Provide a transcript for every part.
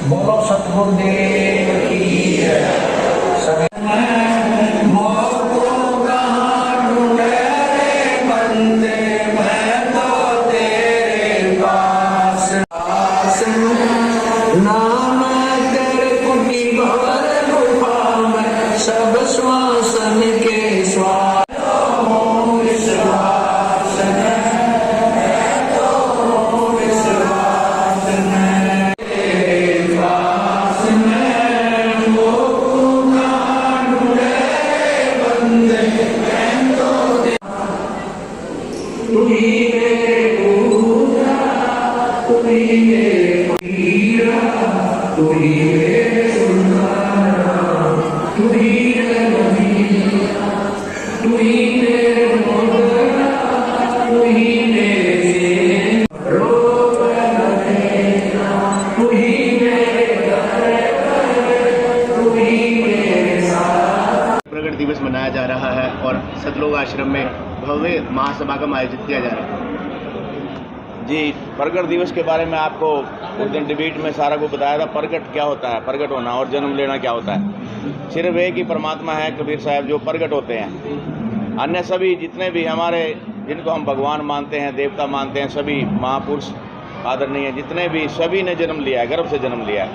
बोलो सतगुरुदेव की नाम तेरे कुटी भवर गुफा में सब श्वासन के श्वास प्रगट दिवस मनाया जा रहा है और सतलोक आश्रम में भव्य महासमागम आयोजित किया जा रहा है। जी, प्रगट दिवस के बारे में आपको उस दिन डिबेट में सारा को बताया था। प्रगट क्या होता है, प्रगट होना और जन्म लेना क्या होता है। सिर्फ एक ही परमात्मा है कबीर साहब जो प्रगट होते हैं। अन्य सभी जितने भी हमारे जिनको हम भगवान मानते हैं, देवता मानते हैं, सभी महापुरुष आदरणीय हैं, जितने भी सभी ने जन्म लिया है, गर्भ से जन्म लिया है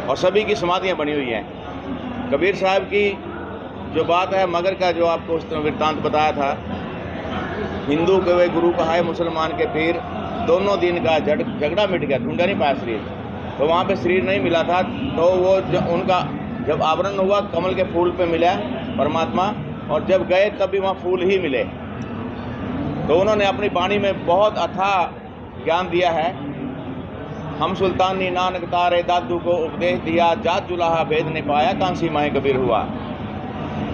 और सभी की समाधियाँ बनी हुई हैं। कबीर साहब की जो बात है मगर का जो आपको उस वृत्तांत बताया था, हिंदू के वे गुरु कहा है, मुसलमान के पीर, दोनों दिन का झगड़ा मिट गया, ढूंढा नहीं पाया शरीर। तो वहाँ पे शरीर नहीं मिला था, तो वो उनका जब आवरण हुआ कमल के फूल पे मिला परमात्मा, और जब गए तब भी वहाँ फूल ही मिले। तो उन्होंने अपनी वाणी में बहुत अथाह ज्ञान दिया है। हम सुल्तानी नानक तारे दादू को उपदेश दिया, जात जुलाहा भेद नहीं पाया, कांसी माहे कबीर हुआ।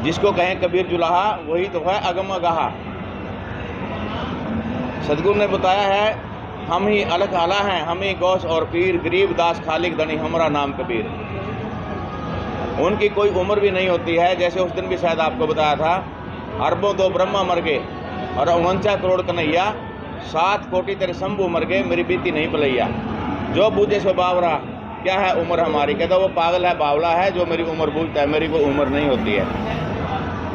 जिसको कहें कबीर जुलाहा वही तो है अगम अगाहा। सदगुरु ने बताया है, हम ही अलग आला हैं, हम ही गौस और पीर, गरीब दास खालिक धनी हमारा नाम कबीर। उनकी कोई उम्र भी नहीं होती है। जैसे उस दिन भी शायद आपको बताया था, अरबों दो ब्रह्मा मर गए और 49 करोड़ कन्हैया, 7 कोटि तेरे शंभू मर गए, मेरी बीती नहीं पलैया। जो बूझे सो बावरा, क्या है उम्र हमारी। कहता वो पागल है, बावला है जो मेरी उम्र बूझता है, मेरी कोई उम्र नहीं होती है।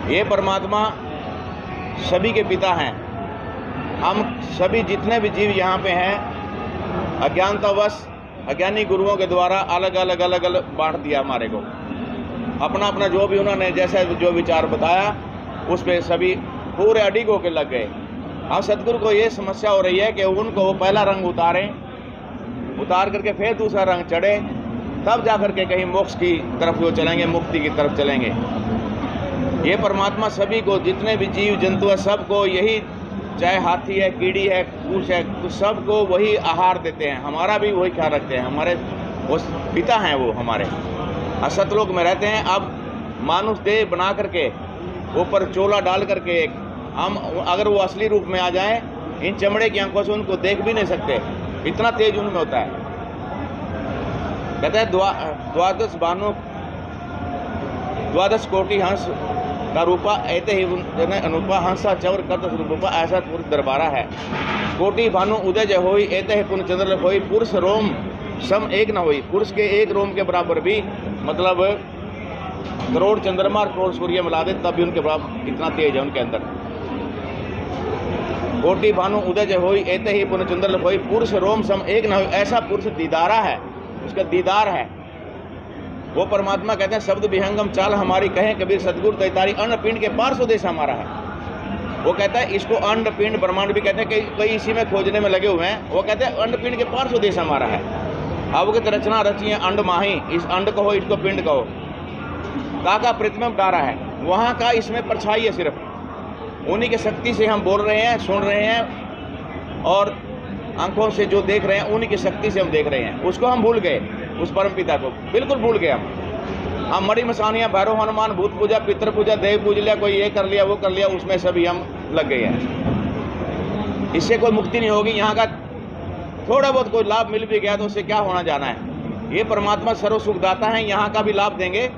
ये परमात्मा सभी के पिता हैं। हम सभी जितने भी जीव यहाँ पे हैं, अज्ञानतावश अज्ञानी गुरुओं के द्वारा अलग अलग बांट दिया हमारे को। अपना अपना जो भी उन्होंने जैसे जो विचार बताया उस पर सभी पूरे अडिग होकर लग गए। अब सतगुरु को ये समस्या हो रही है कि उनको वो पहला रंग उतार करके फिर दूसरा रंग चढ़े, तब जा करके कहीं मोक्ष की तरफ वो चलेंगे, मुक्ति की तरफ चलेंगे। ये परमात्मा सभी को, जितने भी जीव जंतु है, सबको यही, चाहे हाथी है, कीड़ी है, कुछ है, तो सबको वही आहार देते हैं। हमारा भी वही ख्याल रखते हैं। हमारे वो पिता हैं, वो हमारे सतलोक में रहते हैं। अब मानुष देह बना करके ऊपर चोला डाल करके हम अगर वो असली रूप में आ जाएं, इन चमड़े की आंखों से उनको देख भी नहीं सकते, इतना तेज उनमें होता है। कहते हैं द्वादश कोटि हंस का रूपा ऐते ही अनुपा, हंसा चवर करत रूपा, ऐसा पुरुष दरबारा है। कोटि भानु उदय जय होई, ऐते ही पुण्य चंद्र होई, पुरुष रोम सम एक न होई। पुरुष के एक रोम के बराबर भी, मतलब करोड़ चंद्रमा और करोड़ सूर्य मिला दे तब भी उनके बराबर, इतना तेज है उनके अंदर। कोटि भानु उदय जय होई एते ही पुनचंद्र होई पुरुष रोम सम एक न हो। ऐसा पुरुष दीदारा है, उसका दीदार है। वो परमात्मा कहते हैं शब्द विहंगम चाल हमारी, कहें कबीर सतगुरु दैतारी, अन्न पिंड के पार स्वदेश हमारा है। वो कहता है इसको अंड पिंड ब्रह्मांड भी कहते हैं, कई इसी में खोजने में लगे हुए हैं। वो कहते हैं अंड पिंड के पार स्वदेश हमारा है। अवगत रचना रची है अंड माही, इस अंड कहो इसको पिंड कहो। काका प्रतिमा डारा है, वहाँ का इसमें परछाई है सिर्फ। उन्हीं की शक्ति से हम बोल रहे हैं, सुन रहे हैं, और आंखों से जो देख रहे हैं उन्हीं की शक्ति से हम देख रहे हैं। उसको हम भूल गए, उस परम पिता को बिल्कुल भूल गए हम मड़ी मसानियाँ, भैरव हनुमान, भूत पूजा, पितृ पूजा, देव पूज लिया, कोई ये कर लिया वो कर लिया, उसमें सभी हम लग गए हैं। इससे कोई मुक्ति नहीं होगी। यहाँ का थोड़ा बहुत कोई लाभ मिल भी गया तो उससे क्या होना जाना है। ये परमात्मा सर्व सुखदाता है, यहाँ का भी लाभ देंगे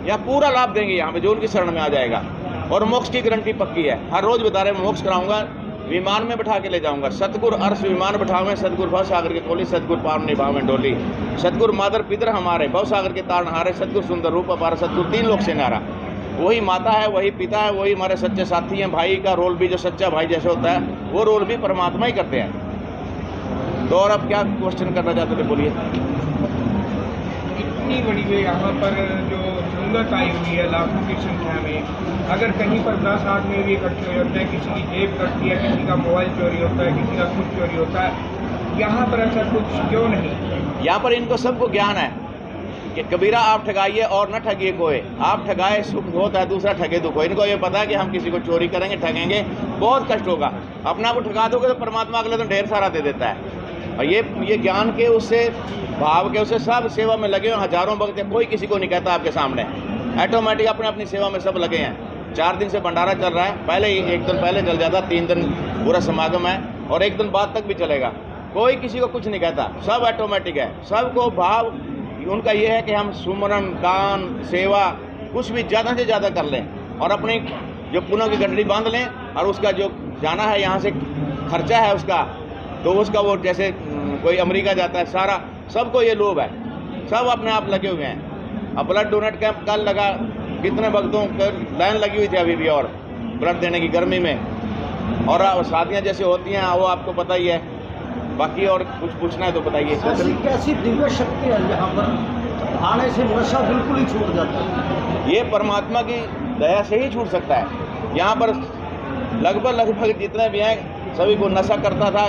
या पूरा लाभ देंगे यहाँ पे जो उनकी शरण में आ जाएगा। और मोक्ष की गारंटी पक्की है। हर रोज बता रहे मोक्ष कराऊंगा, विमान में बैठा के ले जाऊंगा। सतगुर अर्श विमान बैठावे, सतगुर भव सागर के कोली, सतगुर पार निभाव में डोली। सतगुर मादर पितर हमारे, भव सागर के तारण हारे, सतगुर सुंदर रूप अपार, सतगुर तीन लोक से नारा। वही माता है, वही पिता है, वही हमारे सच्चे साथी हैं। भाई का रोल भी जो सच्चा भाई जैसे होता है वो रोल भी परमात्मा ही करते हैं। तो और अब क्या क्वेश्चन करना चाहते थे, बोलिए। इतनी बड़ी है यहाँ पर जो संगत आई हुई है लाखों की संख्या में, अगर कहीं पर 10 आदमी भी इकट्ठे हो जाते हैं, किसी की जेब कटती है, किसी का मोबाइल चोरी होता है, किसी का कुछ चोरी होता है, यहाँ पर ऐसा कुछ क्यों नहीं? यहाँ पर इनको सबको ज्ञान है कि कबीरा आप ठगाइए और न ठगिए कोई। आप ठगाए सुख होता है, दूसरा ठगे दुख हो। इनको ये पता है कि हम किसी को चोरी करेंगे, ठगेंगे, बहुत कष्ट होगा। अपना को ठगा दोगे तो परमात्मा अगले दिन ढेर सारा दे देता है। और ये ज्ञान के उससे भाव के उससे सब सेवा में लगे हुए, हजारों भक्त हैं, कोई किसी को नहीं कहता आपके सामने, ऑटोमेटिक अपने अपनी सेवा में सब लगे हैं। 4 दिन से भंडारा चल रहा है, पहले ही 1 दिन पहले चल जाता, 3 दिन पूरा समागम है और 1 दिन बाद तक भी चलेगा। कोई किसी को कुछ नहीं कहता, सब ऑटोमेटिक है। सबको भाव उनका ये है कि हम सुमरन, दान, सेवा कुछ भी ज़्यादा से ज़्यादा कर लें और अपनी जो पुण्यों की गठरी बांध लें। और उसका जो जाना है यहाँ से खर्चा है उसका, तो उसका वो जैसे कोई अमेरिका जाता है, सारा सबको ये लोभ है, सब अपने आप लगे हुए हैं। अब ब्लड डोनेट कैंप कल लगा, कितने भक्तों की लाइन लगी हुई थी अभी भी, और ब्लड देने की गर्मी में। और शादियाँ जैसे होती हैं वो आपको पता ही है। बाकी और कुछ पूछना है तो बताइए। कैसी दिव्य शक्ति है यहाँ पर, आने से नशा बिल्कुल ही छूट जाता है। ये परमात्मा की दया से ही छूट सकता है। यहाँ पर लगभग जितने भी हैं सभी को नशा करता था,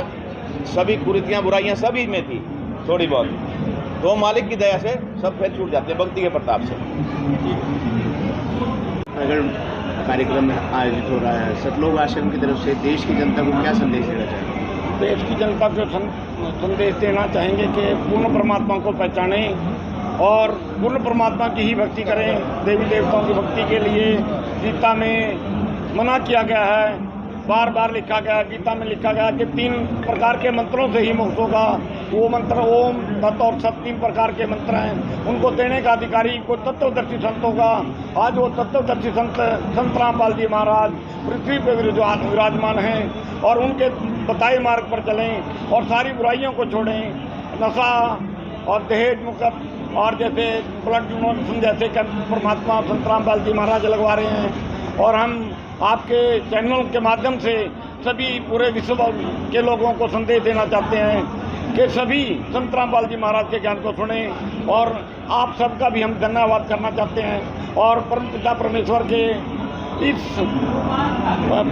सभी कुरीतियाँ बुराइयाँ सभी में थी थोड़ी बहुत, तो मालिक की दया से सब फिर छूट जाते हैं भक्ति के प्रताप से। अगर कार्यक्रम आयोजित हो रहा है सतलोक आश्रम की तरफ से, देश की जनता को क्या संदेश देना चाहिए? देश की जनता को संदेश देना चाहेंगे कि पूर्ण परमात्मा को पहचानें और पूर्ण परमात्मा की ही भक्ति करें। देवी देवताओं की भक्ति के लिए गीता में मना किया गया है, बार बार लिखा गया, गीता में लिखा गया कि 3 प्रकार के मंत्रों से ही मोक्ष होगा। वो मंत्र ओम, तत् और सत 3 प्रकार के मंत्र हैं, उनको देने का अधिकारी को तत्वदर्शी संत होगा। आज वो तत्वदर्शी संत रामपाल जी महाराज पृथ्वी पर विराजमान हैं और उनके बताए मार्ग पर चलें और सारी बुराइयों को छोड़ें। नशा और दहेज मुक्त और जैसे ब्लड डोनेशन जैसे परमात्मा संत रामपाल जी महाराज लगवा रहे हैं। और हम आपके चैनल के माध्यम से सभी पूरे विश्व के लोगों को संदेश देना चाहते हैं कि सभी संत रामपाल जी महाराज के ज्ञान को सुनें। और आप सबका भी हम धन्यवाद करना चाहते हैं और परम पिता परमेश्वर के इस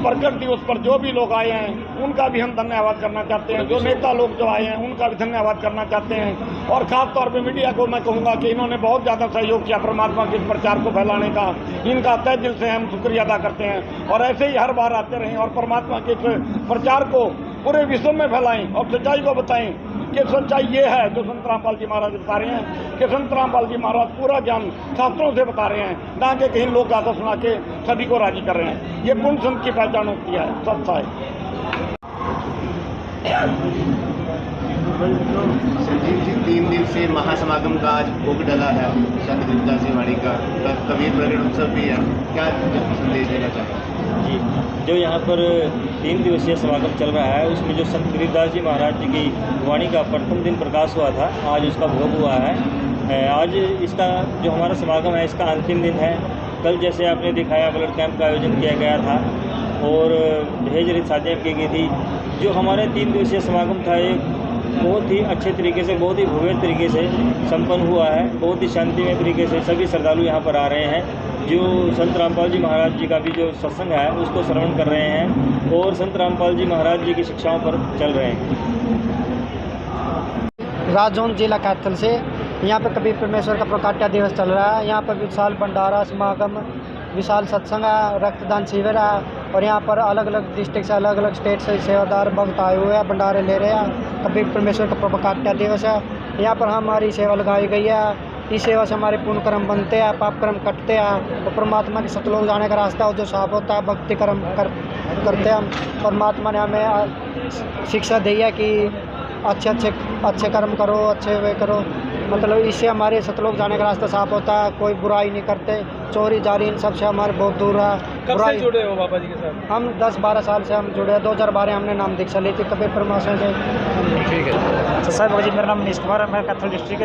प्रकट दिवस पर जो भी लोग आए हैं उनका भी हम धन्यवाद करना चाहते हैं। जो नेता लोग जो आए हैं उनका भी धन्यवाद करना चाहते हैं। और ख़ास तौर पे मीडिया को मैं कहूँगा कि इन्होंने बहुत ज़्यादा सहयोग किया परमात्मा के इस प्रचार को फैलाने का। इनका तहे दिल से हम शुक्रिया अदा करते हैं और ऐसे ही हर बार आते रहें और परमात्मा के इस प्रचार को पूरे विश्व में फैलाएँ और सच्चाई को बताएँ कि सच्चाई ये है जो संत रामपाल जी महाराज बता रहे हैं कि संत रामपाल जी महाराज पूरा ज्ञान शास्त्रों से बता रहे हैं, ना कि कहीं लोग गाथा सुना के सभी को राजी कर रहे हैं। ये पूर्ण संत की पहचान होती है, सत्ता है। संजीव जी, 3 दिन से महासमागम का आज भोग डला है, संत गिरिदास जी वाणी का कबीर प्रकट उत्सव भी है, क्या संदेश देना चाहते हैं? जी, जो यहाँ पर 3 दिवसीय समागम चल रहा है उसमें जो संत गिरिदास जी महाराज जी की वाणी का प्रथम दिन प्रकाश हुआ था, आज उसका भोग हुआ है। आज इसका जो हमारा समागम है इसका अंतिम दिन है। कल जैसे आपने दिखाया ब्लड कैंप का आयोजन किया गया था और दहेज रहित शादियाँ की गई थी। जो हमारे 3 दिवसीय समागम था एक बहुत ही अच्छे तरीके से, बहुत ही भव्य तरीके से संपन्न हुआ है। बहुत ही शांतिमय तरीके से सभी श्रद्धालु यहाँ पर आ रहे हैं। जो संत रामपाल जी महाराज जी का भी जो सत्संग है उसको श्रवण कर रहे हैं और संत रामपाल जी महाराज जी की शिक्षाओं पर चल रहे हैं। राजौंद जिला कैथल से यहाँ पर कबीर परमेश्वर का प्रकाट्य दिवस चल रहा है। यहाँ पर विशाल भंडारा समागम, विशाल सत्संग है, रक्तदान शिविर है और यहाँ पर अलग अलग डिस्ट्रिक्ट से, अलग अलग स्टेट से सेवादार भक्त आए हुए हैं, भंडारे ले रहे हैं। कबीर परमेश्वर का प्रकाट्य दिवस है। यहाँ पर हमारी सेवा लगाई गई है। इस सेवा से हमारे पुण्य कर्म बनते हैं, पाप कर्म कटते हैं और परमात्मा के सतलोक जाने का रास्ता जो साफ होता है, भक्ति कर्म करते हैं हम। परमात्मा ने हमें शिक्षा दी है कि अच्छे कर्म करो, अच्छे वे करो। मतलब इससे हमारे सतलोक जाने का रास्ता साफ होता है। कोई बुराई नहीं करते, चोरी जारी इन सब से हमारे बहुत दूर है। कब से जुड़े हो बाबा जी के साथ? हम 10-12 साल से हम जुड़े हैं। 2012 हमने नाम दीक्षा ली थी कबीर परमेश्वर से। ठीक है सर भगत जी, मेरा नाम मनीष कुमार है। मैं कैथल डिस्ट्रिक्ट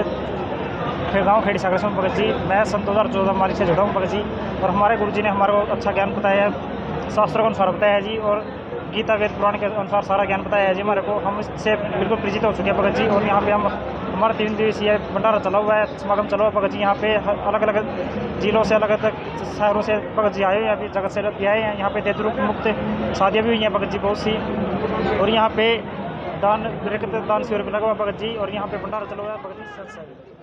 के गाँव खेड़ी सागर से भगत जी। मैं सन 2014 मार्च से जुड़ा हूँ भगत जी। और हमारे गुरु जी ने हमारे को अच्छा ज्ञान बताया है, शास्त्रों के अनुसार बताया है जी, और गीता वेद पुराण के अनुसार सारा ज्ञान बताया है जी हमारे को। हम इससे बिल्कुल परिचित हो चुके हैं भगत जी। और यहाँ पे हम हमारा 3 दिवसीय भंडारा चला हुआ है, समागम चला हुआ है भगत जी। यहाँ पे अलग अलग जिलों से, अलग अलग शहरों से भगत जी आए हुए हैं, अभी जगत से भी आए हैं। यहाँ पे देशद्रोह मुक्त शादियाँ भी हुई हैं भगत जी बहुत सी। और यहाँ पे दान शिविर भी लगा हुआ भगत जी। और यहाँ पे भंडारा चला हुआ है भगत जी।